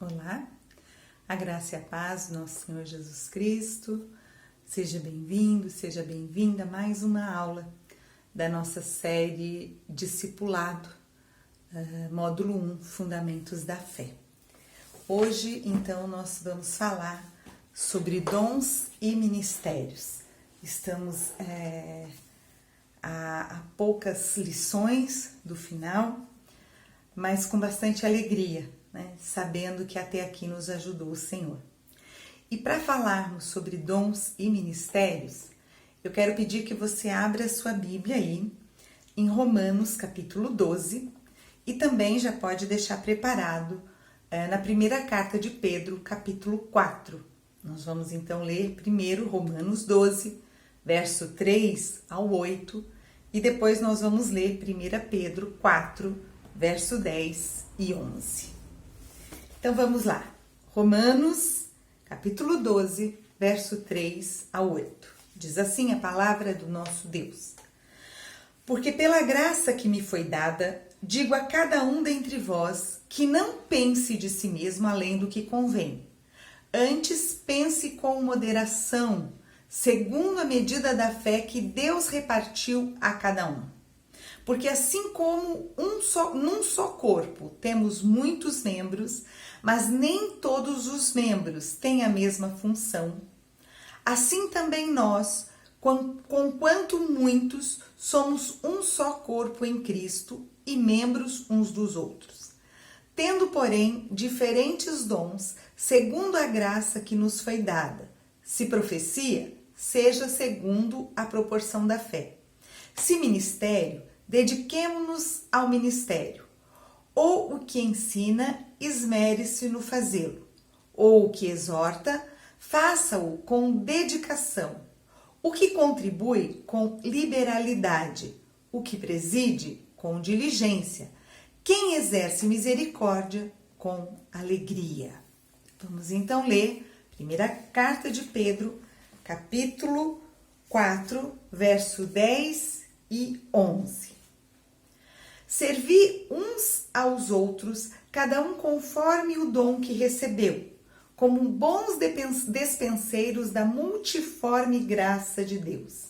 Olá, a graça e a paz do nosso Senhor Jesus Cristo. Seja bem-vindo, seja bem-vinda a mais uma aula da nossa série Discipulado, módulo 1, Fundamentos da Fé. Hoje, então, nós vamos falar sobre dons e ministérios. Estamos a poucas lições do final, mas com bastante alegria, né? Sabendo que até aqui nos ajudou o Senhor. E para falarmos sobre dons e ministérios, eu quero pedir que você abra a sua Bíblia aí em Romanos capítulo 12 e também já pode deixar preparado na primeira carta de Pedro, capítulo 4. Nós vamos então ler primeiro Romanos 12, verso 3 ao 8 e depois nós vamos ler 1 Pedro 4, verso 10 e 11. Então vamos lá, Romanos, capítulo 12, verso 3 a 8. Diz assim a palavra do nosso Deus. Porque pela graça que me foi dada, digo a cada um dentre vós que não pense de si mesmo além do que convém. Antes pense com moderação, segundo a medida da fé que Deus repartiu a cada um. Porque assim como num só corpo temos muitos membros, mas nem todos os membros têm a mesma função, assim também nós, conquanto muitos, somos um só corpo em Cristo e membros uns dos outros. Tendo, porém, diferentes dons, segundo a graça que nos foi dada. Se profecia, seja segundo a proporção da fé. Se ministério, dediquemo-nos ao ministério. Ou o que ensina, esmere-se no fazê-lo. Ou o que exorta, faça-o com dedicação. O que contribui, com liberalidade. O que preside, com diligência. Quem exerce misericórdia, com alegria. Vamos então ler primeira carta de Pedro, capítulo 4, verso 10 e 11. Servi uns aos outros, cada um conforme o dom que recebeu, como bons despenseiros da multiforme graça de Deus.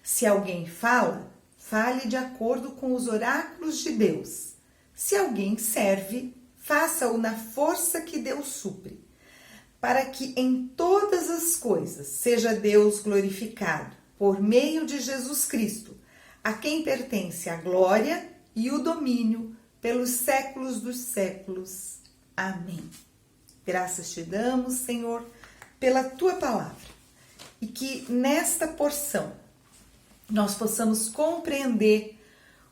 Se alguém fala, fale de acordo com os oráculos de Deus. Se alguém serve, faça-o na força que Deus supre, para que em todas as coisas seja Deus glorificado, por meio de Jesus Cristo, a quem pertence a glória e o domínio pelos séculos dos séculos. Amém. Graças te damos, Senhor, pela tua palavra e que nesta porção nós possamos compreender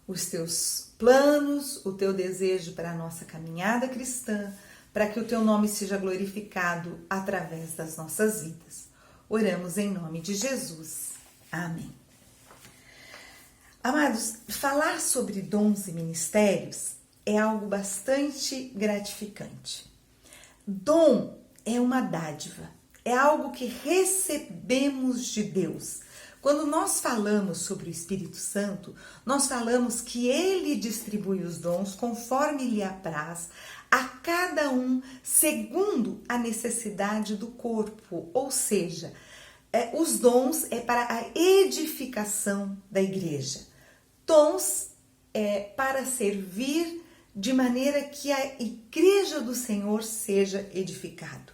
os teus planos, o teu desejo para a nossa caminhada cristã, para que o teu nome seja glorificado através das nossas vidas. Oramos em nome de Jesus. Amém. Amados, falar sobre dons e ministérios é algo bastante gratificante. Dom é uma dádiva, é algo que recebemos de Deus. Quando nós falamos sobre o Espírito Santo, nós falamos que ele distribui os dons conforme lhe apraz a cada um segundo a necessidade do corpo, ou seja, os dons é para a edificação da igreja. Dons para servir de maneira que a igreja do Senhor seja edificada.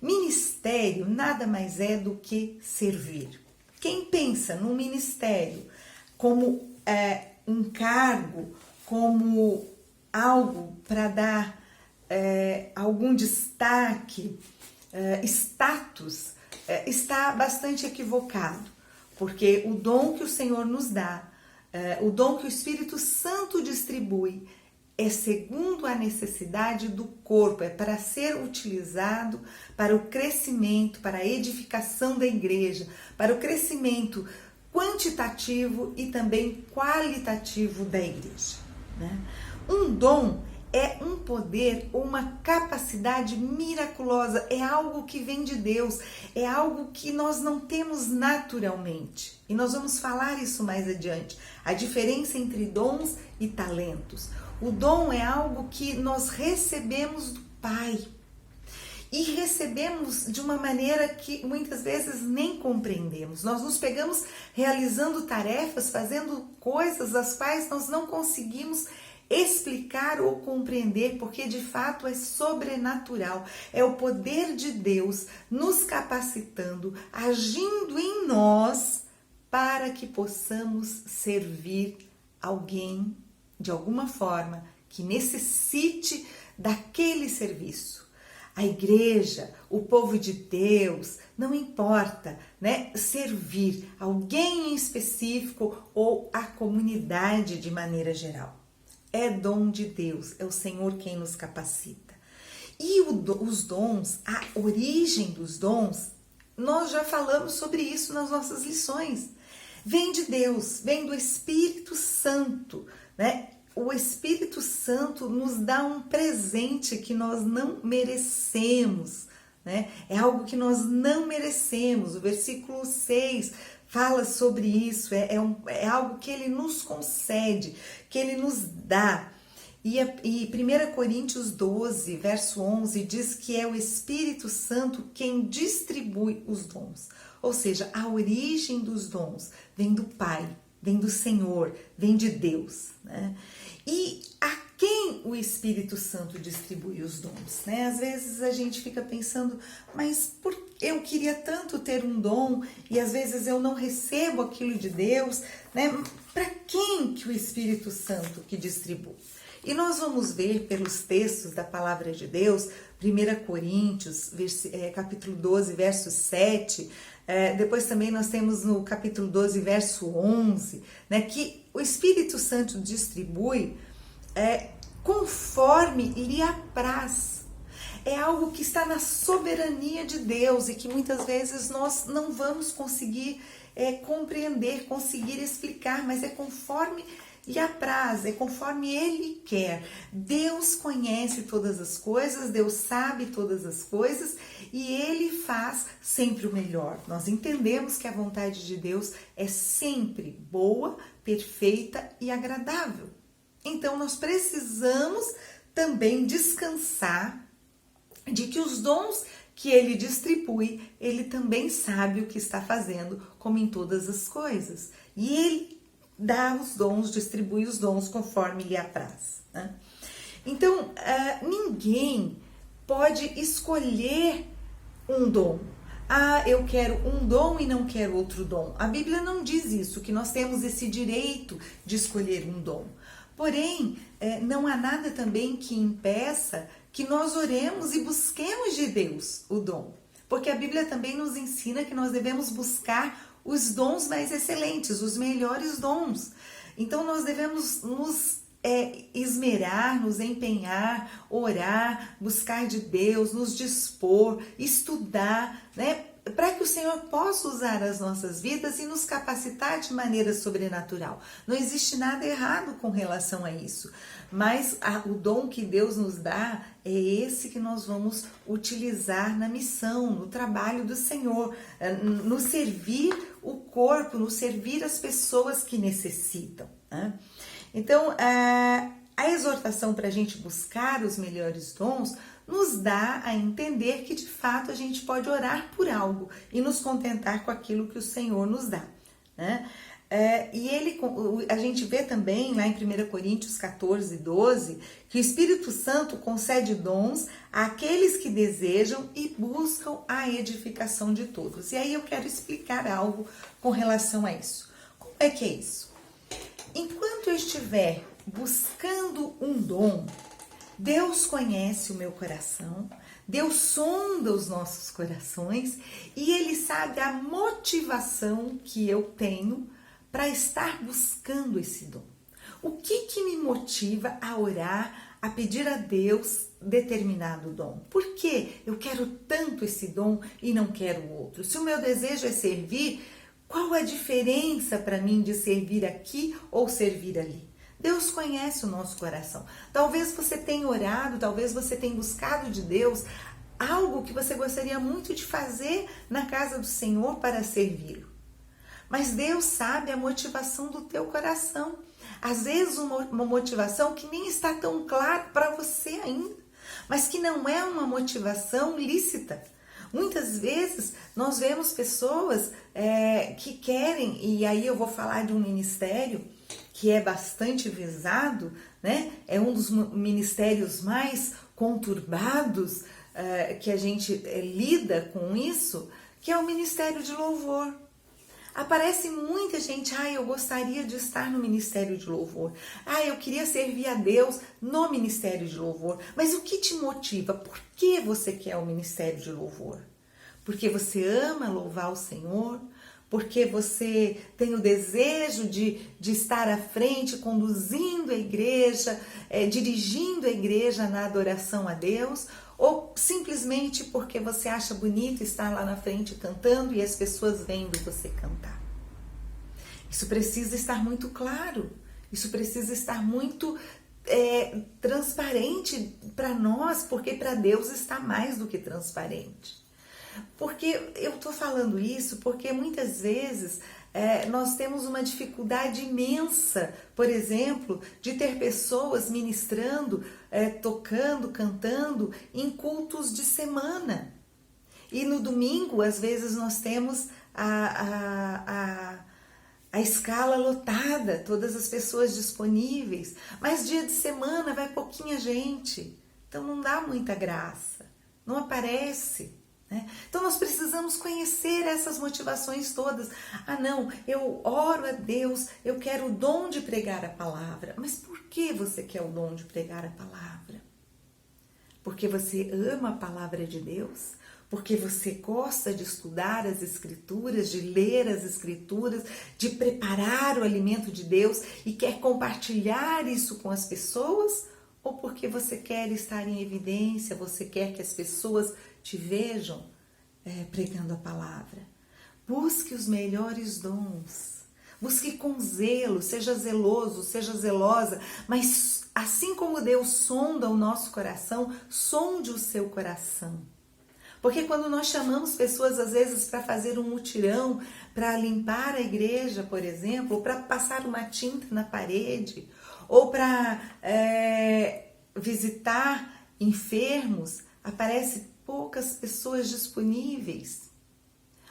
Ministério nada mais é do que servir. Quem pensa no ministério como um cargo, como algo para dar algum destaque, status, está bastante equivocado, porque o dom que o Senhor nos dá, o dom que o Espírito Santo distribui é segundo a necessidade do corpo, é para ser utilizado para o crescimento, para a edificação da igreja, para o crescimento quantitativo e também qualitativo da igreja, né? Um dom é um poder, uma capacidade miraculosa, é algo que vem de Deus, é algo que nós não temos naturalmente. E nós vamos falar isso mais adiante, a diferença entre dons e talentos. O dom é algo que nós recebemos do Pai. e recebemos de uma maneira que muitas vezes nem compreendemos. Nós nos pegamos realizando tarefas, fazendo coisas as quais nós não conseguimos explicar ou compreender, porque de fato é sobrenatural. É o poder de Deus nos capacitando, agindo em nós para que possamos servir alguém de alguma forma que necessite daquele serviço. A igreja, o povo de Deus, não importa, né? Servir alguém em específico ou a comunidade de maneira geral. É dom de Deus, é o Senhor quem nos capacita. E os dons, a origem dos dons, nós já falamos sobre isso nas nossas lições. Vem de Deus, vem do Espírito Santo, né? O Espírito Santo nos dá um presente que nós não merecemos, né? É algo que nós não merecemos. O versículo 6 fala sobre isso, é algo que Ele nos concede, que Ele nos dá. E 1 Coríntios 12, verso 11, diz que é o Espírito Santo quem distribui os dons. Ou seja, a origem dos dons vem do Pai, vem do Senhor, vem de Deus, né? E a quem o Espírito Santo distribui os dons, né? Às vezes a gente fica pensando, mas eu queria tanto ter um dom e às vezes eu não recebo aquilo de Deus, né? Para quem que o Espírito Santo que distribui? E nós vamos ver pelos textos da palavra de Deus, 1 Coríntios, capítulo 12, verso 7, depois também nós temos no capítulo 12, verso 11, né, que o Espírito Santo distribui conforme lhe apraz. É algo que está na soberania de Deus e que muitas vezes nós não vamos conseguir compreender, conseguir explicar, mas é conforme lhe apraz, é conforme Ele quer. Deus conhece todas as coisas, Deus sabe todas as coisas e Ele faz sempre o melhor. Nós entendemos que a vontade de Deus é sempre boa, perfeita e agradável. Então nós precisamos também descansar de que os dons que Ele distribui, Ele também sabe o que está fazendo, como em todas as coisas. E Ele dá os dons, distribui os dons conforme lhe apraz, né? Então, ninguém pode escolher um dom. Eu quero um dom e não quero outro dom. A Bíblia não diz isso, que nós temos esse direito de escolher um dom. Porém, não há nada também que impeça que nós oremos e busquemos de Deus o dom. Porque a Bíblia também nos ensina que nós devemos buscar os dons mais excelentes, os melhores dons. Então nós devemos nos esmerar, nos empenhar, orar, buscar de Deus, nos dispor, estudar, né? Para que o Senhor possa usar as nossas vidas e nos capacitar de maneira sobrenatural. Não existe nada errado com relação a isso, mas o dom que Deus nos dá é esse que nós vamos utilizar na missão, no trabalho do Senhor, no servir o corpo, no servir as pessoas que necessitam, né? Então, a exortação para a gente buscar os melhores dons nos dá a entender que de fato a gente pode orar por algo e nos contentar com aquilo que o Senhor nos dá, né? A gente vê também lá em 1 Coríntios 14, 12, que o Espírito Santo concede dons àqueles que desejam e buscam a edificação de todos. E aí eu quero explicar algo com relação a isso. Como é que é isso? Enquanto eu estiver buscando um dom, Deus conhece o meu coração, Deus sonda os nossos corações e Ele sabe a motivação que eu tenho para estar buscando esse dom. O que me motiva a orar, a pedir a Deus determinado dom? Por que eu quero tanto esse dom e não quero o outro? Se o meu desejo é servir, qual a diferença para mim de servir aqui ou servir ali? Deus conhece o nosso coração. Talvez você tenha orado, talvez você tenha buscado de Deus algo que você gostaria muito de fazer na casa do Senhor para servi-lo. Mas Deus sabe a motivação do teu coração. Às vezes uma motivação que nem está tão clara para você ainda. mas que não é uma motivação lícita. Muitas vezes nós vemos pessoas que querem, e aí eu vou falar de um ministério que é bastante visado, né? É um dos ministérios mais conturbados que a gente lida com isso, que é o ministério de louvor. Aparece muita gente, eu gostaria de estar no ministério de louvor. Eu queria servir a Deus no ministério de louvor. Mas o que te motiva? Por que você quer o ministério de louvor? Porque você ama louvar o Senhor? Porque você tem o desejo de estar à frente, conduzindo a igreja, dirigindo a igreja na adoração a Deus? Ou simplesmente porque você acha bonito estar lá na frente cantando e as pessoas vendo você cantar? Isso precisa estar muito claro, isso precisa estar muito transparente para nós, porque para Deus está mais do que transparente. Porque eu estou falando isso porque muitas vezes nós temos uma dificuldade imensa, por exemplo, de ter pessoas ministrando, tocando, cantando em cultos de semana. E no domingo, às vezes, nós temos a escala lotada, todas as pessoas disponíveis, mas dia de semana vai pouquinha gente, então não dá muita graça, não aparece. Então nós precisamos conhecer essas motivações todas. Não, eu oro a Deus, eu quero o dom de pregar a palavra. Mas por que você quer o dom de pregar a palavra? Porque você ama a palavra de Deus? Porque você gosta de estudar as Escrituras, de ler as Escrituras, de preparar o alimento de Deus e quer compartilhar isso com as pessoas? Ou porque você quer estar em evidência, você quer que as pessoas te vejam pregando a palavra? Busque os melhores dons, busque com zelo, seja zeloso, seja zelosa, mas assim como Deus sonda o nosso coração, sonde o seu coração. Porque quando nós chamamos pessoas às vezes para fazer um mutirão, para limpar a igreja, por exemplo, ou para passar uma tinta na parede, ou para visitar enfermos, aparece poucas pessoas disponíveis.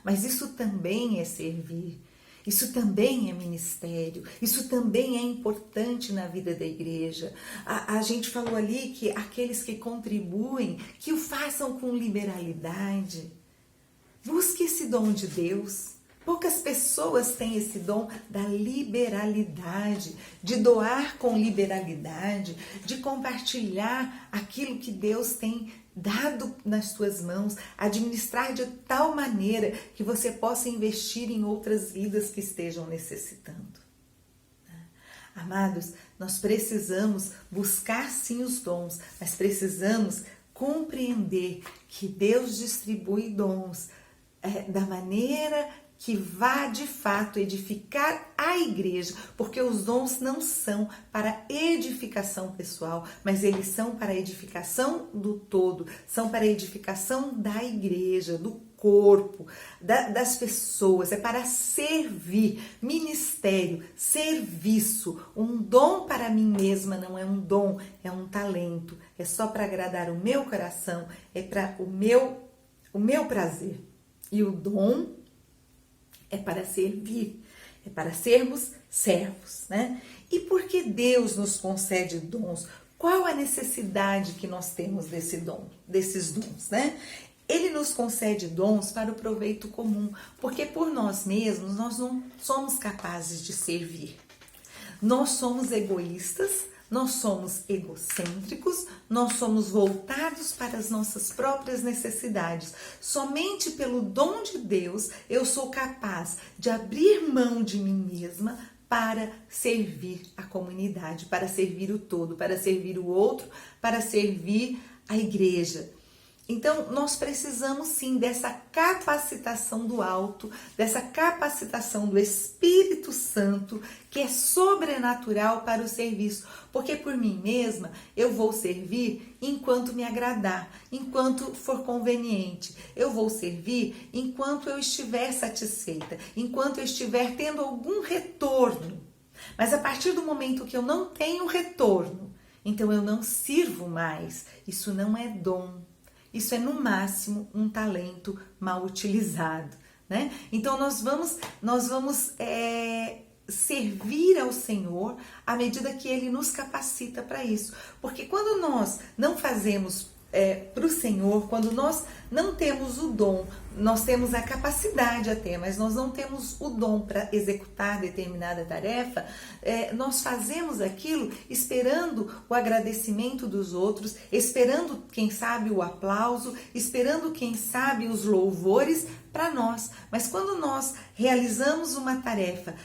Mas isso também é servir, isso também é ministério, isso também é importante na vida da igreja. A gente falou ali que aqueles que contribuem, que o façam com liberalidade. Busque esse dom de Deus. Poucas pessoas têm esse dom da liberalidade, de doar com liberalidade, de compartilhar aquilo que Deus tem dado nas tuas mãos, administrar de tal maneira que você possa investir em outras vidas que estejam necessitando. Amados, nós precisamos buscar sim os dons, mas precisamos compreender que Deus distribui dons da maneira que vá de fato edificar a igreja, porque os dons não são para edificação pessoal, mas eles são para a edificação do todo, são para a edificação da igreja, do corpo, das pessoas, é para servir, ministério, serviço. Um dom para mim mesma não é um dom, é um talento, é só para agradar o meu coração, é para o meu prazer. E o dom é para servir, é para sermos servos, né? E por que Deus nos concede dons? Qual a necessidade que nós temos desses dons, né? Ele nos concede dons para o proveito comum, porque por nós mesmos nós não somos capazes de servir. Nós somos egoístas, nós somos egocêntricos, nós somos voltados para as nossas próprias necessidades. Somente pelo dom de Deus eu sou capaz de abrir mão de mim mesma para servir a comunidade, para servir o todo, para servir o outro, para servir a igreja. Então, nós precisamos sim dessa capacitação do alto, dessa capacitação do Espírito Santo, que é sobrenatural para o serviço. Porque por mim mesma, eu vou servir enquanto me agradar, enquanto for conveniente. Eu vou servir enquanto eu estiver satisfeita, enquanto eu estiver tendo algum retorno. Mas a partir do momento que eu não tenho retorno, então eu não sirvo mais. Isso não é dom. Isso é, no máximo, um talento mal utilizado, né? Então, nós vamos servir ao Senhor à medida que Ele nos capacita para isso. Porque quando nós não fazemos para o Senhor, quando nós não temos o dom, nós temos a capacidade até, mas nós não temos o dom para executar determinada tarefa, nós fazemos aquilo esperando o agradecimento dos outros, esperando, quem sabe, o aplauso, esperando, quem sabe, os louvores para nós. Mas quando nós realizamos uma tarefa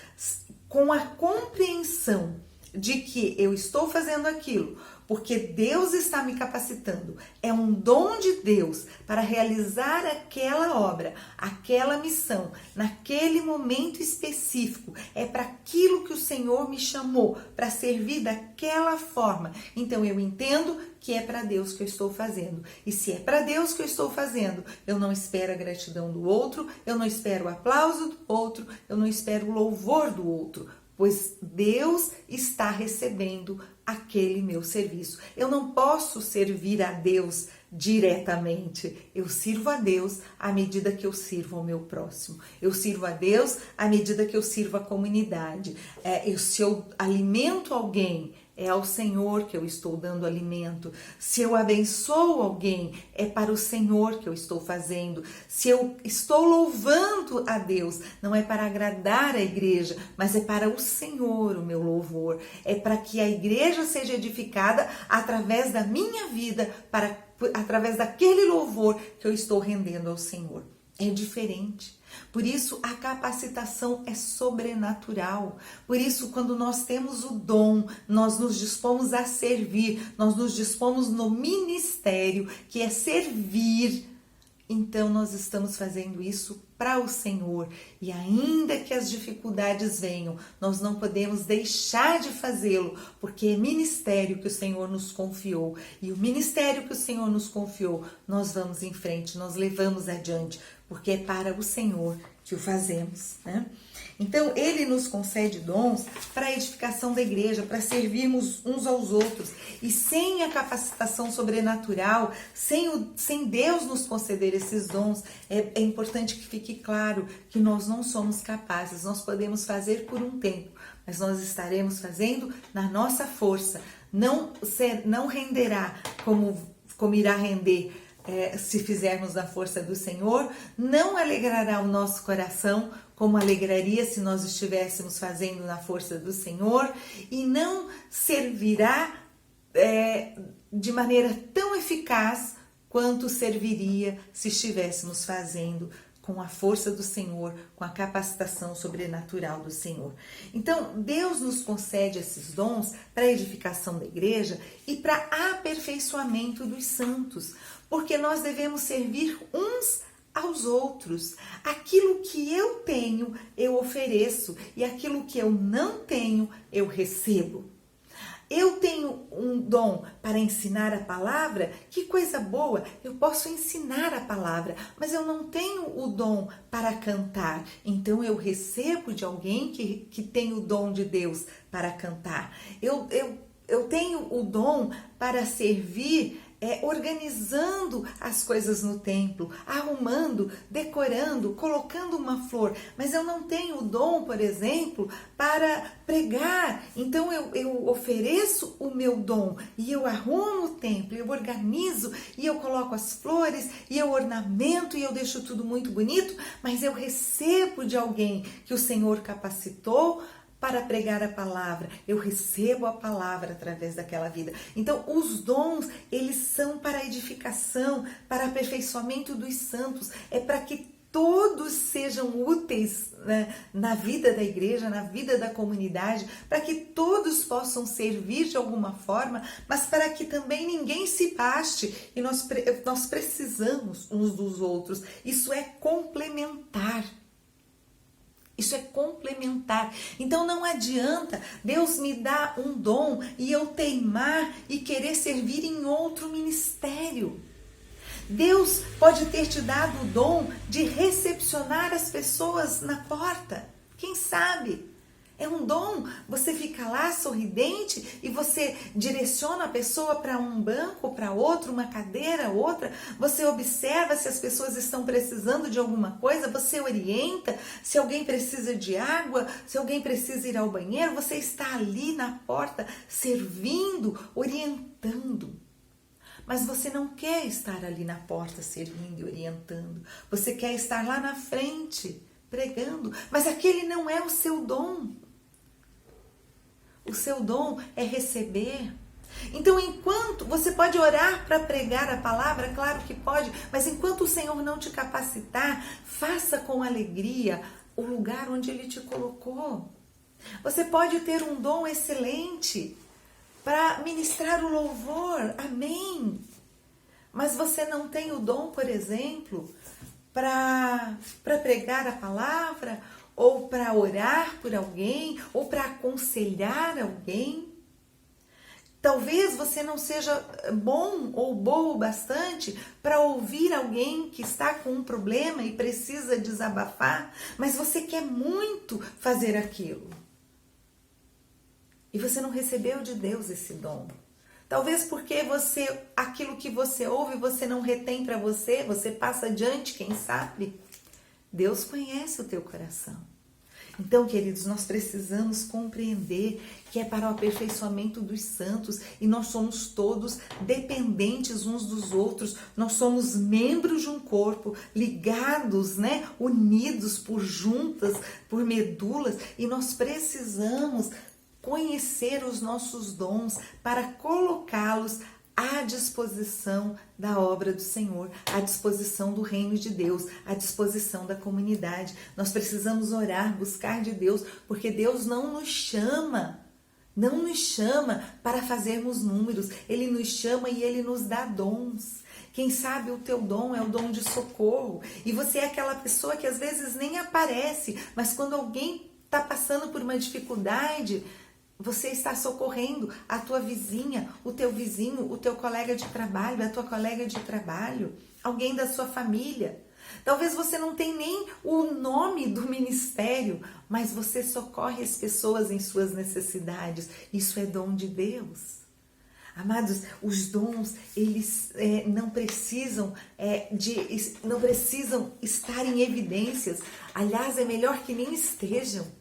com a compreensão de que eu estou fazendo aquilo porque Deus está me capacitando, é um dom de Deus para realizar aquela obra, aquela missão, naquele momento específico, é para aquilo que o Senhor me chamou, para servir daquela forma. Então eu entendo que é para Deus que eu estou fazendo. E se é para Deus que eu estou fazendo, eu não espero a gratidão do outro, eu não espero o aplauso do outro, eu não espero o louvor do outro, pois Deus está recebendo aquele meu serviço. Eu não posso servir a Deus diretamente. Eu sirvo a Deus à medida que eu sirvo ao meu próximo. Eu sirvo a Deus à medida que eu sirvo a comunidade. Se eu alimento alguém, é ao Senhor que eu estou dando alimento. Se eu abençoo alguém, é para o Senhor que eu estou fazendo. Se eu estou louvando a Deus, não é para agradar a igreja, mas é para o Senhor o meu louvor. É para que a igreja seja edificada através da minha vida, através daquele louvor que eu estou rendendo ao Senhor. É diferente. Por isso, a capacitação é sobrenatural. Por isso, quando nós temos o dom, nós nos dispomos a servir, nós nos dispomos no ministério, que é servir. Então, nós estamos fazendo isso para o Senhor. E ainda que as dificuldades venham, nós não podemos deixar de fazê-lo, porque é ministério que o Senhor nos confiou. E o ministério que o Senhor nos confiou, nós vamos em frente, nós levamos adiante, porque é para o Senhor que o fazemos, né? Então, Ele nos concede dons para a edificação da igreja, para servirmos uns aos outros. E sem a capacitação sobrenatural, sem Deus nos conceder esses dons, é importante que fique claro que nós não somos capazes. Nós podemos fazer por um tempo, mas nós estaremos fazendo na nossa força. Não renderá como irá render se fizermos na força do Senhor, não alegrará o nosso coração como alegraria se nós estivéssemos fazendo na força do Senhor, e não servirá de maneira tão eficaz quanto serviria se estivéssemos fazendo com a força do Senhor, com a capacitação sobrenatural do Senhor. Então, Deus nos concede esses dons para a edificação da igreja e para aperfeiçoamento dos santos, porque nós devemos servir uns aos outros. Aquilo que eu tenho, eu ofereço, e aquilo que eu não tenho, eu recebo. Eu tenho um dom para ensinar a palavra, que coisa boa, eu posso ensinar a palavra, mas eu não tenho o dom para cantar, então eu recebo de alguém que tem o dom de Deus para cantar. Eu tenho o dom para servir organizando as coisas no templo, arrumando, decorando, colocando uma flor, mas eu não tenho o dom, por exemplo, para pregar. Então eu ofereço o meu dom e eu arrumo o templo, eu organizo e eu coloco as flores e eu ornamento e eu deixo tudo muito bonito, mas eu recebo de alguém que o Senhor capacitou para pregar a palavra. Eu recebo a palavra através daquela vida. Então, os dons, eles são para a edificação, para aperfeiçoamento dos santos. É para que todos sejam úteis, né, na vida da igreja, na vida da comunidade, para que todos possam servir de alguma forma, mas para que também ninguém se baste. E nós precisamos uns dos outros. Isso é complementar. Isso é complementar. Então não adianta Deus me dar um dom e eu teimar e querer servir em outro ministério. Deus pode ter te dado o dom de recepcionar as pessoas na porta. Quem sabe? É um dom. Você fica lá sorridente e você direciona a pessoa para um banco, para outro, uma cadeira, outra. Você observa se as pessoas estão precisando de alguma coisa, você orienta. Se alguém precisa de água, se alguém precisa ir ao banheiro, você está ali na porta servindo, orientando. Mas você não quer estar ali na porta servindo e orientando. Você quer estar lá na frente pregando, mas aquele não é o seu dom. O seu dom é receber. Então, enquanto você pode orar para pregar a palavra, claro que pode, mas enquanto o Senhor não te capacitar, faça com alegria o lugar onde Ele te colocou. Você pode ter um dom excelente para ministrar o louvor, amém. Mas você não tem o dom, por exemplo, para pregar a palavra, ou para orar por alguém, ou para aconselhar alguém. Talvez você não seja bom ou boa o bastante para ouvir alguém que está com um problema e precisa desabafar, mas você quer muito fazer aquilo. E você não recebeu de Deus esse dom. Talvez porque aquilo que você ouve, você não retém para você, você passa adiante, quem sabe? Deus conhece o teu coração. Então, queridos, nós precisamos compreender que é para o aperfeiçoamento dos santos e nós somos todos dependentes uns dos outros. Nós somos membros de um corpo, ligados, unidos por juntas, por medulas, e nós precisamos conhecer os nossos dons para colocá-los à disposição da obra do Senhor, à disposição do reino de Deus, à disposição da comunidade. Nós precisamos orar, buscar de Deus, porque Deus não nos chama para fazermos números. Ele nos chama e Ele nos dá dons. Quem sabe o teu dom é o dom de socorro. E você é aquela pessoa que às vezes nem aparece, mas quando alguém está passando por uma dificuldade, você está socorrendo a tua vizinha, o teu vizinho, o teu colega de trabalho, a tua colega de trabalho, alguém da sua família. Talvez você não tenha nem o nome do ministério, mas você socorre as pessoas em suas necessidades. Isso é dom de Deus. Amados, os dons, eles não precisam estar em evidências. Aliás, é melhor que nem estejam.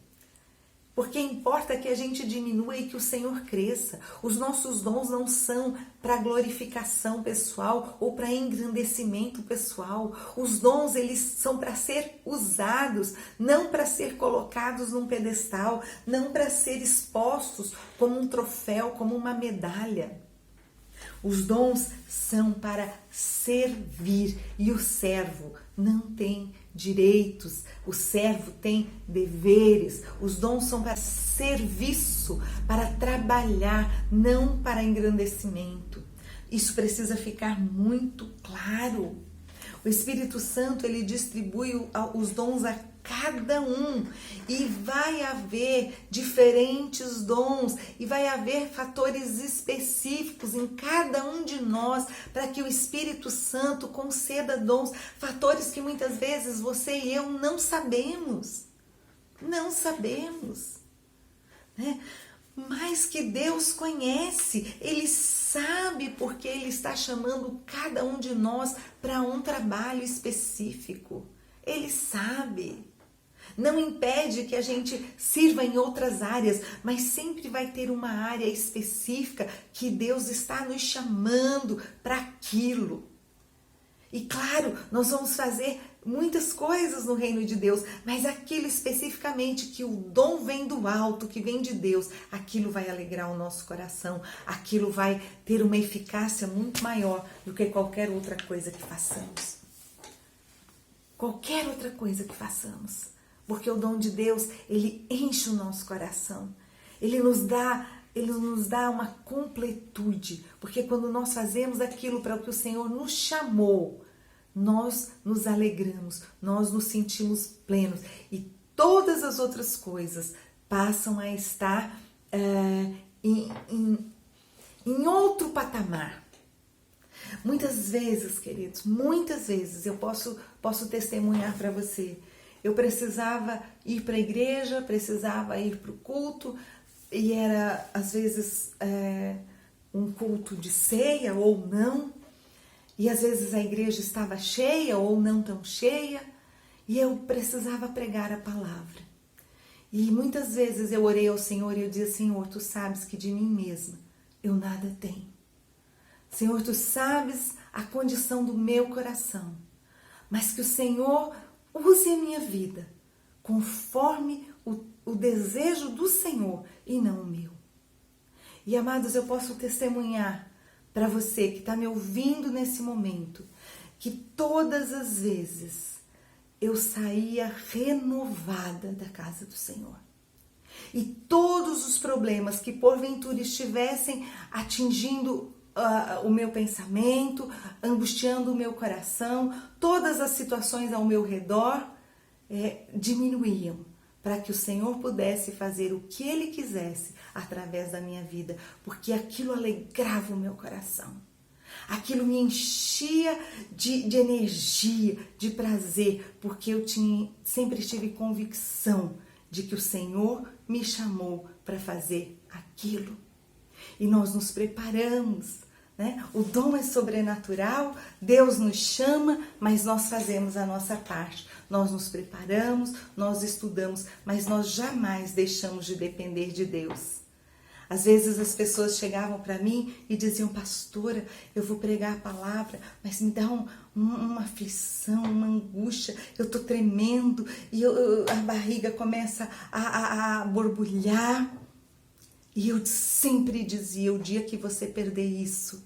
Porque importa que a gente diminua e que o Senhor cresça. Os nossos dons não são para glorificação pessoal ou para engrandecimento pessoal. Os dons, eles são para ser usados, não para ser colocados num pedestal, não para ser expostos como um troféu, como uma medalha. Os dons são para servir e o servo não tem direitos, o servo tem deveres. Os dons são para serviço, para trabalhar, não para engrandecimento. Isso precisa ficar muito claro. O Espírito Santo, ele distribui os dons a cada um e vai haver diferentes dons e vai haver fatores específicos em cada um de nós para que o Espírito Santo conceda dons, fatores que muitas vezes você e eu não sabemos, né? Mas que Deus conhece, Ele sabe porque Ele está chamando cada um de nós para um trabalho específico. Ele sabe. Não impede que a gente sirva em outras áreas, mas sempre vai ter uma área específica que Deus está nos chamando para aquilo. E claro, nós vamos fazer muitas coisas no reino de Deus, mas aquilo especificamente que o dom vem do alto, que vem de Deus, aquilo vai alegrar o nosso coração, aquilo vai ter uma eficácia muito maior do que qualquer outra coisa que façamos. Qualquer outra coisa que façamos, porque o dom de Deus, ele enche o nosso coração, ele nos dá uma completude, porque quando nós fazemos aquilo para o que o Senhor nos chamou, nós nos alegramos, nós nos sentimos plenos e todas as outras coisas passam a estar em outro patamar. Muitas vezes, queridos, eu posso testemunhar para você. Eu precisava ir para a igreja, precisava ir para o culto, e era às vezes um culto de ceia ou não, e às vezes a igreja estava cheia ou não tão cheia, e eu precisava pregar a palavra. E muitas vezes eu orei ao Senhor e eu dizia: Senhor, Tu sabes que de mim mesma eu nada tenho. Senhor, Tu sabes a condição do meu coração, mas que o Senhor use a minha vida conforme o desejo do Senhor e não o meu. E amados, eu posso testemunhar para você que está me ouvindo nesse momento, que todas as vezes eu saía renovada da casa do Senhor. E todos os problemas que porventura estivessem atingindo o meu pensamento, angustiando o meu coração, todas as situações ao meu redor diminuíam, para que o Senhor pudesse fazer o que Ele quisesse através da minha vida, porque aquilo alegrava o meu coração. Aquilo me enchia de energia, de prazer, porque eu sempre tive convicção de que o Senhor me chamou para fazer aquilo. E nós nos preparamos, né? O dom é sobrenatural, Deus nos chama, mas nós fazemos a nossa parte. Nós nos preparamos, nós estudamos, mas nós jamais deixamos de depender de Deus. Às vezes as pessoas chegavam para mim e diziam: pastora, eu vou pregar a palavra, mas me dá uma aflição, uma angústia, eu estou tremendo e a barriga começa a borbulhar. E eu sempre dizia: o dia que você perder isso,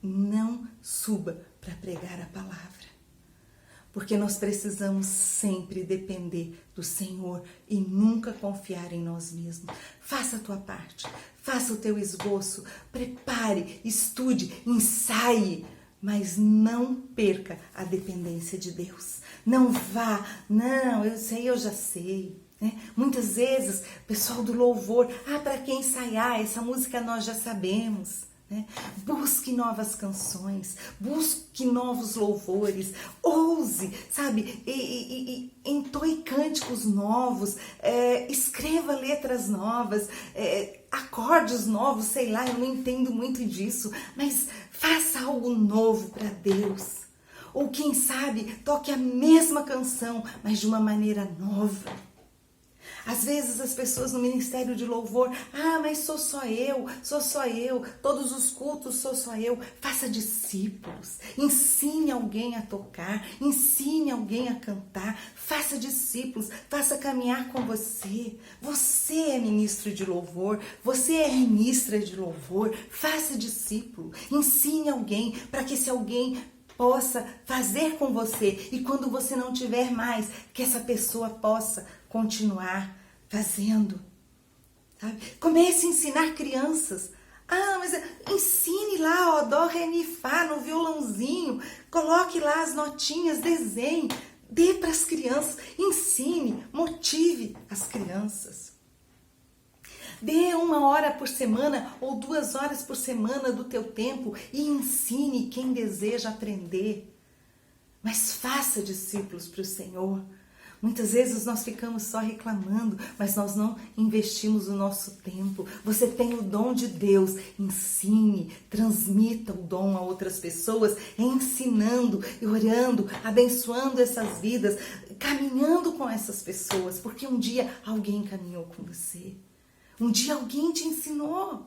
não suba para pregar a palavra. Porque nós precisamos sempre depender do Senhor e nunca confiar em nós mesmos. Faça a tua parte, faça o teu esboço, prepare, estude, ensaie, mas não perca a dependência de Deus. Não vá, não, eu já sei. Muitas vezes, pessoal do louvor, para que ensaiar? Essa música nós já sabemos. Busque novas canções, busque novos louvores, ouse, sabe, e entoe cânticos novos, escreva letras novas, acordes novos, sei lá, eu não entendo muito disso, mas faça algo novo para Deus. Ou quem sabe, toque a mesma canção, mas de uma maneira nova. Às vezes as pessoas no ministério de louvor: mas sou só eu, todos os cultos sou só eu. Faça discípulos, ensine alguém a tocar, ensine alguém a cantar, faça discípulos, faça caminhar com você. Você é ministro de louvor, você é ministra de louvor, faça discípulo, ensine alguém, para que esse alguém possa fazer com você, e quando você não tiver mais, que essa pessoa possa continuar fazendo, sabe? Comece a ensinar crianças. Mas ensine lá, dó, ré, mi, fá, no violãozinho, coloque lá as notinhas, desenhe, dê para as crianças, ensine, motive as crianças. Dê 1 hora por semana ou 2 horas por semana do teu tempo e ensine quem deseja aprender. Mas faça discípulos para o Senhor. Muitas vezes nós ficamos só reclamando, mas nós não investimos o nosso tempo. Você tem o dom de Deus, ensine, transmita o dom a outras pessoas, ensinando, orando, abençoando essas vidas, caminhando com essas pessoas, porque um dia alguém caminhou com você. Um dia alguém te ensinou.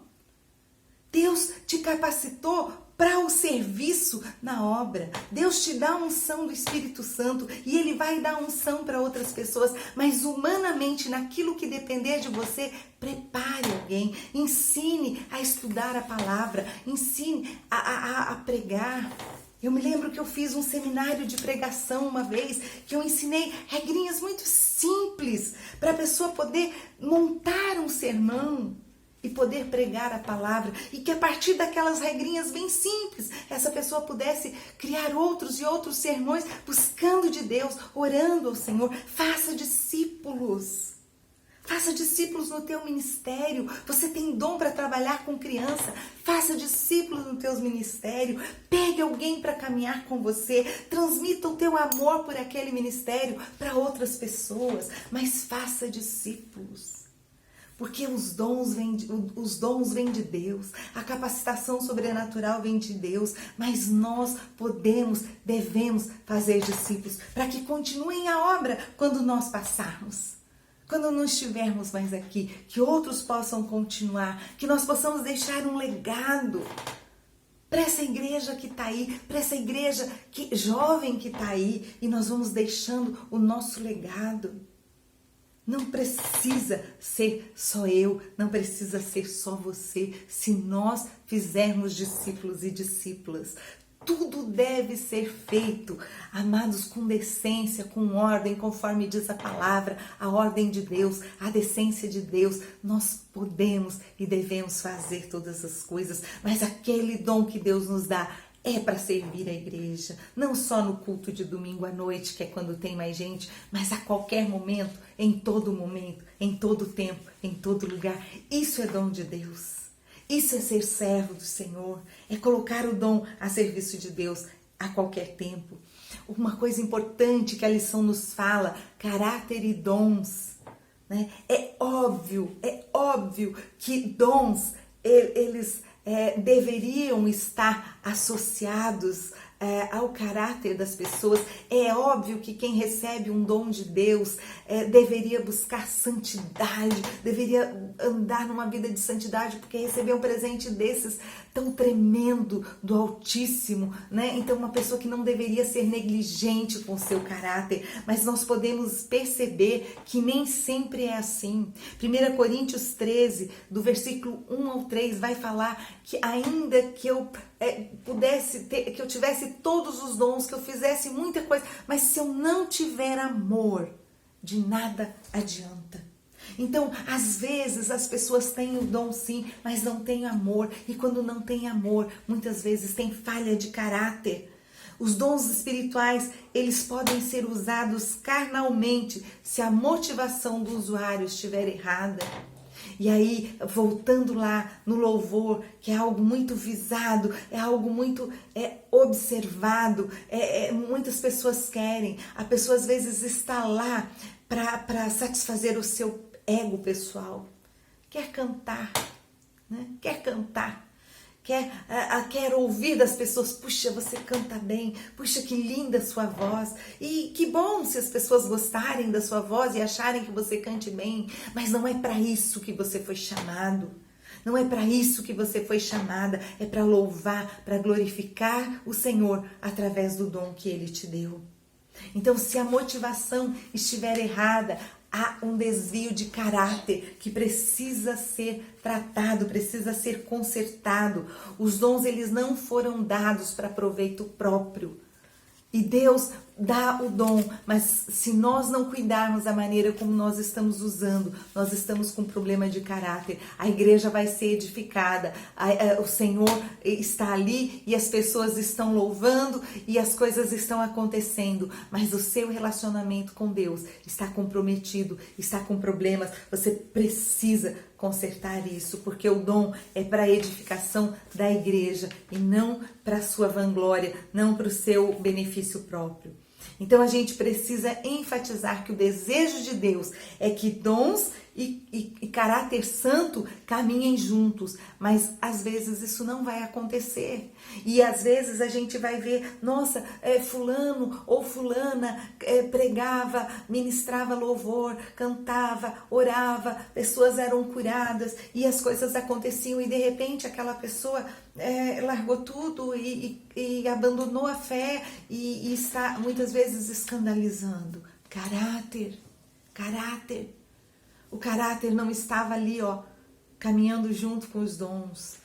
Deus te capacitou para o serviço na obra. Deus te dá a unção do Espírito Santo e Ele vai dar unção para outras pessoas. Mas humanamente, naquilo que depender de você, prepare alguém. Ensine a estudar a palavra. Ensine a pregar. Eu me lembro que eu fiz um seminário de pregação uma vez, que eu ensinei regrinhas muito simples para a pessoa poder montar um sermão e poder pregar a palavra, e que a partir daquelas regrinhas bem simples, essa pessoa pudesse criar outros e outros sermões, buscando de Deus, orando ao Senhor. Faça discípulos. Faça discípulos no teu ministério. Você tem dom para trabalhar com criança. Faça discípulos no teu ministério. Pegue alguém para caminhar com você. Transmita o teu amor por aquele ministério para outras pessoas. Mas faça discípulos. Porque os dons vêm de Deus, a capacitação sobrenatural vem de Deus, mas nós devemos fazer discípulos para que continuem a obra quando nós passarmos. Quando não estivermos mais aqui, que outros possam continuar, que nós possamos deixar um legado para essa igreja que está aí, para essa igreja jovem que está aí, e nós vamos deixando o nosso legado. Não precisa ser só eu, não precisa ser só você, se nós fizermos discípulos e discípulas. Tudo deve ser feito, amados, com decência, com ordem, conforme diz a palavra, a ordem de Deus, a decência de Deus. Nós podemos e devemos fazer todas as coisas, mas aquele dom que Deus nos dá é para servir a igreja, não só no culto de domingo à noite, que é quando tem mais gente, mas a qualquer momento, em todo tempo, em todo lugar. Isso é dom de Deus. Isso é ser servo do Senhor, é colocar o dom a serviço de Deus a qualquer tempo. Uma coisa importante que a lição nos fala, caráter e dons, né? É óbvio que dons, eles deveriam estar associados ao caráter das pessoas. É óbvio que quem recebe um dom de Deus deveria buscar santidade, deveria andar numa vida de santidade, porque recebeu um presente desses tão tremendo do Altíssimo, né? Então uma pessoa que não deveria ser negligente com o seu caráter, mas nós podemos perceber que nem sempre é assim. 1 Coríntios 13, do versículo 1 ao 3, vai falar que ainda que eu que eu tivesse todos os dons, que eu fizesse muita coisa, mas se eu não tiver amor, de nada adianta. Então, às vezes as pessoas têm o dom sim, mas não têm amor, e quando não tem amor, muitas vezes tem falha de caráter. Os dons espirituais, eles podem ser usados carnalmente se a motivação do usuário estiver errada. E aí, voltando lá no louvor, que é algo muito visado, é algo muito observado, muitas pessoas querem. A pessoa às vezes está lá para satisfazer o seu ego pessoal. Quer cantar, né? Quer ouvir das pessoas, puxa, você canta bem, puxa, que linda a sua voz, e que bom se as pessoas gostarem da sua voz e acharem que você cante bem, mas não é para isso que você foi chamado, não é para isso que você foi chamada, é para louvar, para glorificar o Senhor através do dom que Ele te deu. Então, se a motivação estiver errada, há um desvio de caráter que precisa ser tratado, precisa ser consertado. Os dons, eles não foram dados para proveito próprio. E Deus dá o dom, mas se nós não cuidarmos da maneira como nós estamos usando, nós estamos com problema de caráter. A igreja vai ser edificada, o Senhor está ali e as pessoas estão louvando e as coisas estão acontecendo, mas o seu relacionamento com Deus está comprometido, está com problemas. Você precisa consertar isso, porque o dom é para a edificação da igreja e não para a sua vanglória, não para o seu benefício próprio. Então a gente precisa enfatizar que o desejo de Deus é que dons e caráter santo caminhem juntos, mas às vezes isso não vai acontecer. E às vezes a gente vai ver, nossa, fulano ou fulana pregava, ministrava louvor, cantava, orava, pessoas eram curadas e as coisas aconteciam e de repente aquela pessoa largou tudo e abandonou a fé e está muitas vezes escandalizando. Caráter. O caráter não estava ali, caminhando junto com os dons.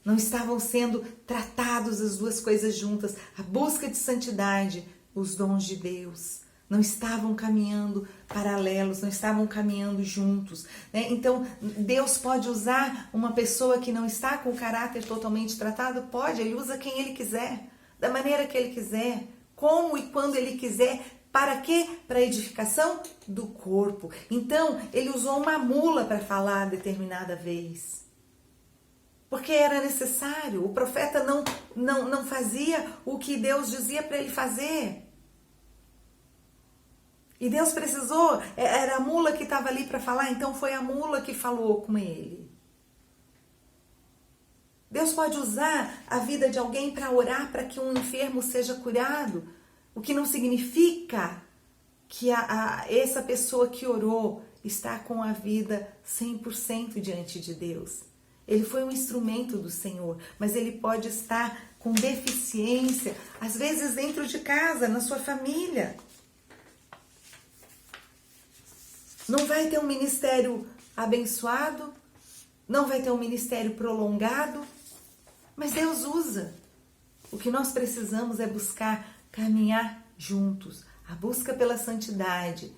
Não estavam sendo tratados as duas coisas juntas. A busca de santidade, os dons de Deus. Não estavam caminhando paralelos, não estavam caminhando juntos, né? Então, Deus pode usar uma pessoa que não está com o caráter totalmente tratado? Pode, Ele usa quem Ele quiser, da maneira que Ele quiser, como e quando Ele quiser, Para quê? Para a edificação do corpo. Então, ele usou uma mula para falar determinada vez. Porque era necessário. O profeta não fazia o que Deus dizia para ele fazer. E Deus precisou, era a mula que estava ali para falar, então foi a mula que falou com ele. Deus pode usar a vida de alguém para orar para que um enfermo seja curado, o que não significa que essa pessoa que orou está com a vida 100% diante de Deus. Ele foi um instrumento do Senhor, mas ele pode estar com deficiência, às vezes dentro de casa, na sua família. Não vai ter um ministério abençoado, não vai ter um ministério prolongado, mas Deus usa. O que nós precisamos é buscar caminhar juntos, a busca pela santidade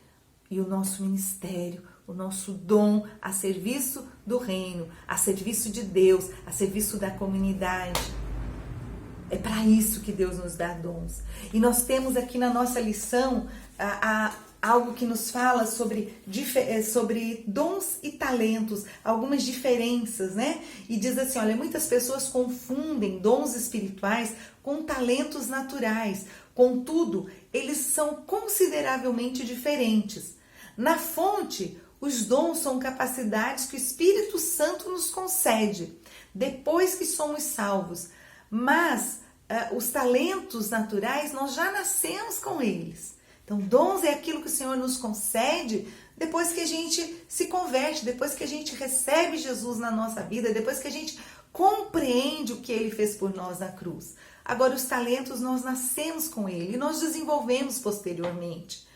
e o nosso ministério, o nosso dom a serviço do reino, a serviço de Deus, a serviço da comunidade. É para isso que Deus nos dá dons. E nós temos aqui na nossa lição algo que nos fala sobre dons e talentos, algumas diferenças, né? E diz assim, olha, muitas pessoas confundem dons espirituais com talentos naturais. Contudo, eles são consideravelmente diferentes. Na fonte, os dons são capacidades que o Espírito Santo nos concede depois que somos salvos. Mas os talentos naturais, nós já nascemos com eles. Então, dons é aquilo que o Senhor nos concede depois que a gente se converte, depois que a gente recebe Jesus na nossa vida, depois que a gente compreende o que Ele fez por nós na cruz. Agora, os talentos, nós nascemos com Ele e nós desenvolvemos posteriormente.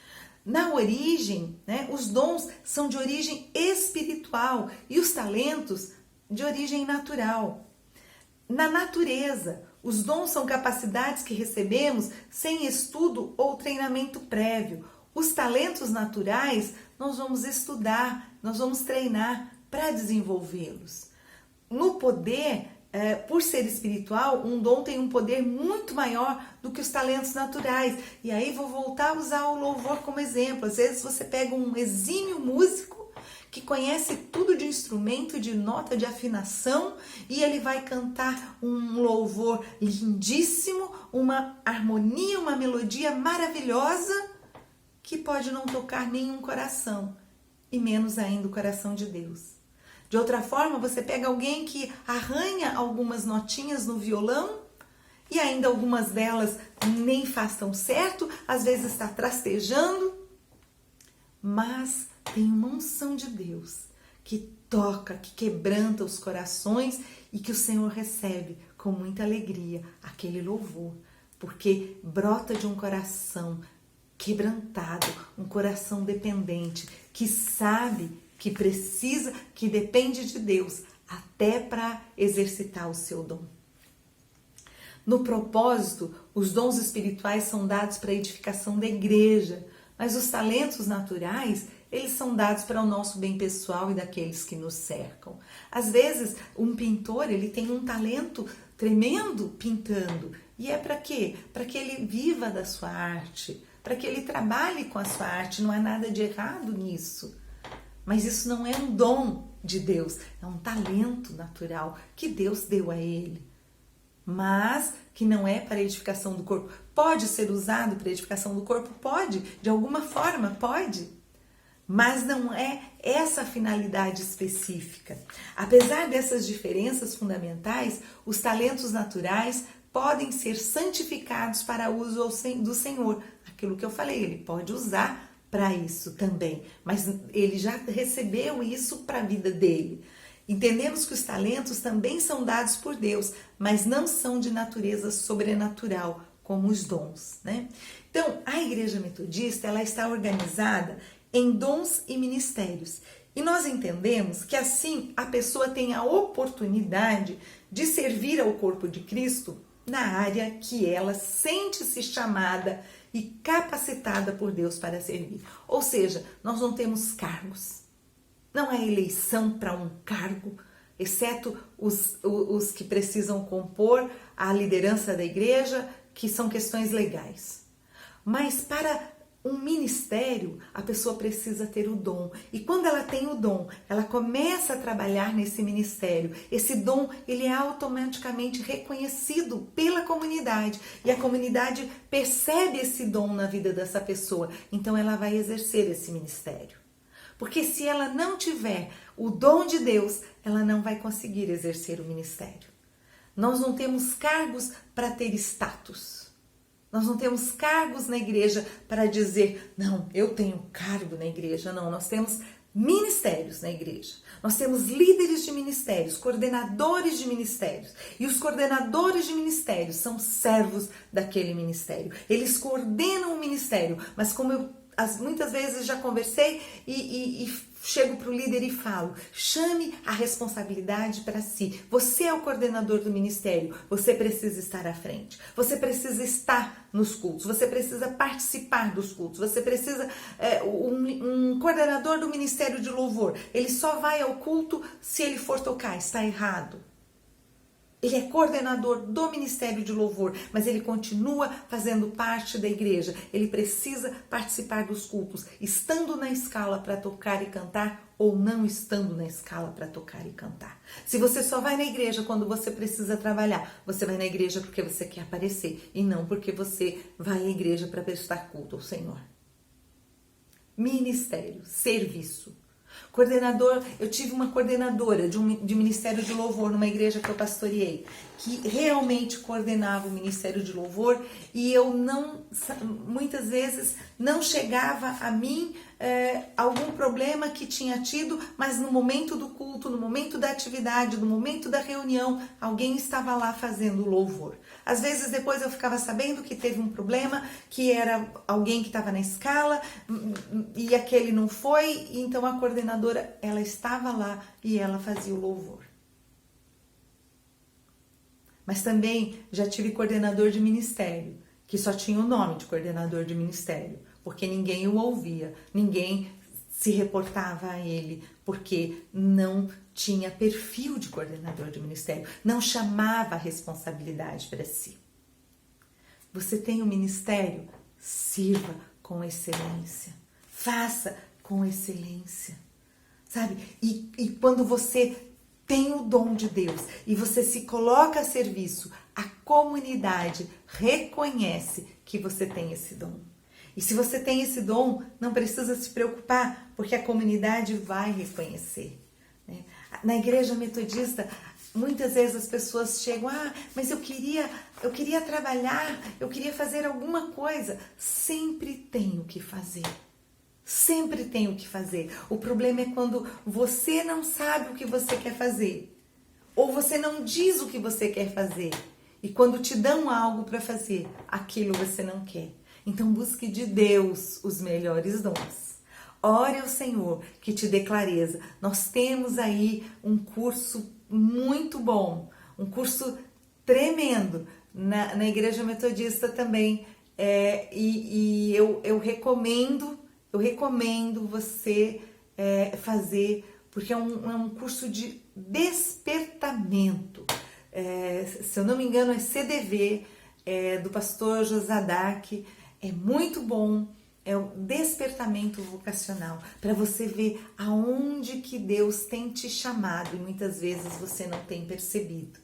Na origem, né, os dons são de origem espiritual e os talentos de origem natural. Na natureza, os dons são capacidades que recebemos sem estudo ou treinamento prévio. Os talentos naturais, nós vamos estudar, nós vamos treinar para desenvolvê-los. No poder, por ser espiritual, um dom tem um poder muito maior do que os talentos naturais. E aí vou voltar a usar o louvor como exemplo. Às vezes você pega um exímio músico que conhece tudo de instrumento, de nota, de afinação, e ele vai cantar um louvor lindíssimo, uma harmonia, uma melodia maravilhosa, que pode não tocar nenhum coração, e menos ainda o coração de Deus. De outra forma, você pega alguém que arranha algumas notinhas no violão, e ainda algumas delas nem faz tão certo, às vezes está trastejando, mas tem uma unção de Deus que toca, que quebranta os corações e que o Senhor recebe com muita alegria aquele louvor, porque brota de um coração quebrantado, um coração dependente, que sabe que precisa, que depende de Deus até para exercitar o seu dom. No propósito, os dons espirituais são dados para a edificação da igreja, mas os talentos naturais, eles são dados para o nosso bem pessoal e daqueles que nos cercam. Às vezes, um pintor, ele tem um talento tremendo pintando. E é para quê? Para que ele viva da sua arte, para que ele trabalhe com a sua arte. Não há nada de errado nisso. Mas isso não é um dom de Deus, é um talento natural que Deus deu a ele. Mas que não é para a edificação do corpo. Pode ser usado para a edificação do corpo? Pode, de alguma forma pode. Mas não é essa a finalidade específica. Apesar dessas diferenças fundamentais, os talentos naturais podem ser santificados para uso do Senhor. Aquilo que eu falei, ele pode usar para isso também, mas ele já recebeu isso para a vida dele. Entendemos que os talentos também são dados por Deus, mas não são de natureza sobrenatural, como os dons, né? Então, a Igreja Metodista, ela está organizada em dons e ministérios. E nós entendemos que assim a pessoa tem a oportunidade de servir ao corpo de Cristo na área que ela sente-se chamada e capacitada por Deus para servir. Ou seja, nós não temos cargos. Não há eleição para um cargo, exceto os que precisam compor a liderança da igreja, que são questões legais. Mas para um ministério, a pessoa precisa ter o dom. E quando ela tem o dom, ela começa a trabalhar nesse ministério. Esse dom, ele é automaticamente reconhecido pela comunidade. E a comunidade percebe esse dom na vida dessa pessoa. Então ela vai exercer esse ministério. Porque se ela não tiver o dom de Deus, ela não vai conseguir exercer o ministério. Nós não temos cargos para ter status. Nós não temos cargos na igreja para dizer, não, eu tenho cargo na igreja. Não, nós temos ministérios na igreja. Nós temos líderes de ministérios, coordenadores de ministérios. E os coordenadores de ministérios são servos daquele ministério. Eles coordenam o ministério, mas como eu muitas vezes já conversei e chego para o líder e falo, chame a responsabilidade para si. Você é o coordenador do ministério, você precisa estar à frente. Você precisa estar nos cultos, você precisa participar dos cultos, você precisa... um coordenador do ministério de louvor, ele só vai ao culto se ele for tocar, está errado. Ele é coordenador do Ministério de Louvor, mas ele continua fazendo parte da igreja. Ele precisa participar dos cultos, estando na escala para tocar e cantar ou não estando na escala para tocar e cantar. Se você só vai na igreja quando você precisa trabalhar, você vai na igreja porque você quer aparecer e não porque você vai à igreja para prestar culto ao Senhor. Ministério, serviço. Coordenador, eu tive uma coordenadora de ministério de louvor numa igreja que eu pastoreei, que realmente coordenava o ministério de louvor e eu muitas vezes não chegava a mim algum problema que tinha tido, mas no momento do culto, no momento da atividade, no momento da reunião, alguém estava lá fazendo louvor. Às vezes depois eu ficava sabendo que teve um problema, que era alguém que estava na escala e aquele não foi, então a coordenadora, ela estava lá e ela fazia o louvor. Mas também já tive coordenador de ministério, que só tinha o nome de coordenador de ministério, porque ninguém o ouvia, ninguém se reportava a ele, porque não tinha perfil de coordenador de ministério, não chamava a responsabilidade para si. Você tem um ministério? Sirva com excelência, faça com excelência, sabe? E quando você tem o dom de Deus e você se coloca a serviço, a comunidade reconhece que você tem esse dom. E se você tem esse dom, não precisa se preocupar, porque a comunidade vai reconhecer. Né? Na igreja metodista, muitas vezes as pessoas chegam, mas eu queria trabalhar, eu queria fazer alguma coisa. Sempre tem o que fazer. Sempre tem o que fazer. O problema é quando você não sabe o que você quer fazer. Ou você não diz o que você quer fazer. E quando te dão algo para fazer, aquilo você não quer. Então busque de Deus os melhores dons. Ore ao Senhor que te dê clareza. Nós temos aí um curso muito bom, um curso tremendo na Igreja Metodista também. Eu recomendo você fazer, porque é um curso de despertamento. Se eu não me engano, é CDV, do pastor Josadak. É muito bom, é o despertamento vocacional, para você ver aonde que Deus tem te chamado e muitas vezes você não tem percebido,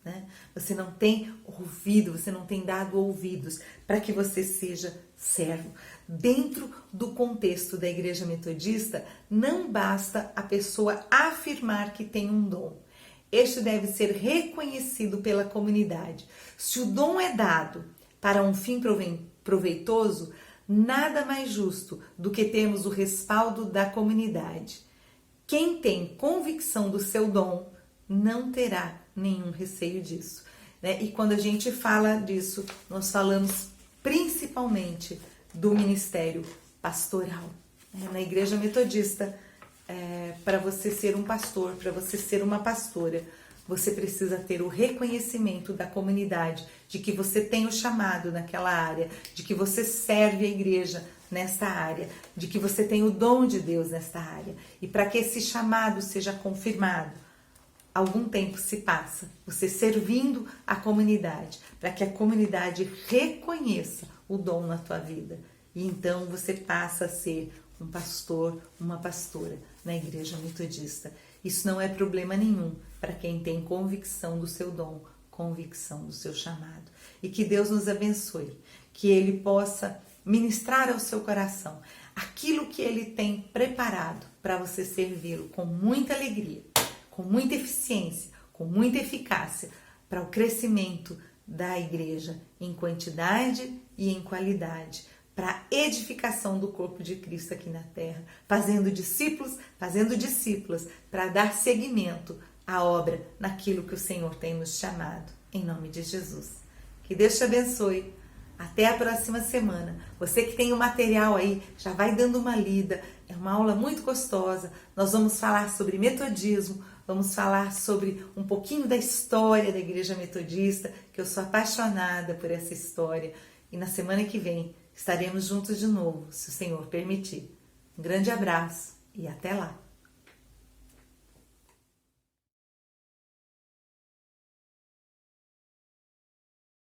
né? Você não tem ouvido, você não tem dado ouvidos para que você seja servo. Dentro do contexto da Igreja Metodista, não basta a pessoa afirmar que tem um dom. Este deve ser reconhecido pela comunidade. Se o dom é dado para um fim proveitoso, nada mais justo do que termos o respaldo da comunidade. Quem tem convicção do seu dom não terá nenhum receio disso. Né? E quando a gente fala disso, nós falamos principalmente do ministério pastoral. Na Igreja Metodista, para você ser um pastor, para você ser uma pastora, você precisa ter o reconhecimento da comunidade de que você tem o chamado naquela área, de que você serve a igreja nesta área, de que você tem o dom de Deus nesta área. E para que esse chamado seja confirmado, algum tempo se passa, você servindo a comunidade, para que a comunidade reconheça o dom na tua vida. e então você passa a ser um pastor, uma pastora na Igreja Metodista. Isso não é problema nenhum para quem tem convicção do seu dom, convicção do seu chamado. E que Deus nos abençoe, que Ele possa ministrar ao seu coração aquilo que Ele tem preparado para você servi-lo com muita alegria, com muita eficiência, com muita eficácia, para o crescimento da igreja em quantidade e em qualidade, para a edificação do corpo de Cristo aqui na terra, fazendo discípulos, fazendo discípulas, para dar seguimento à obra naquilo que o Senhor tem nos chamado, em nome de Jesus. Que Deus te abençoe. Até a próxima semana. Você que tem o material aí, já vai dando uma lida. É uma aula muito gostosa. Nós vamos falar sobre metodismo, vamos falar sobre um pouquinho da história da Igreja Metodista, que eu sou apaixonada por essa história. E na semana que vem estaremos juntos de novo, se o Senhor permitir. Um grande abraço e até lá!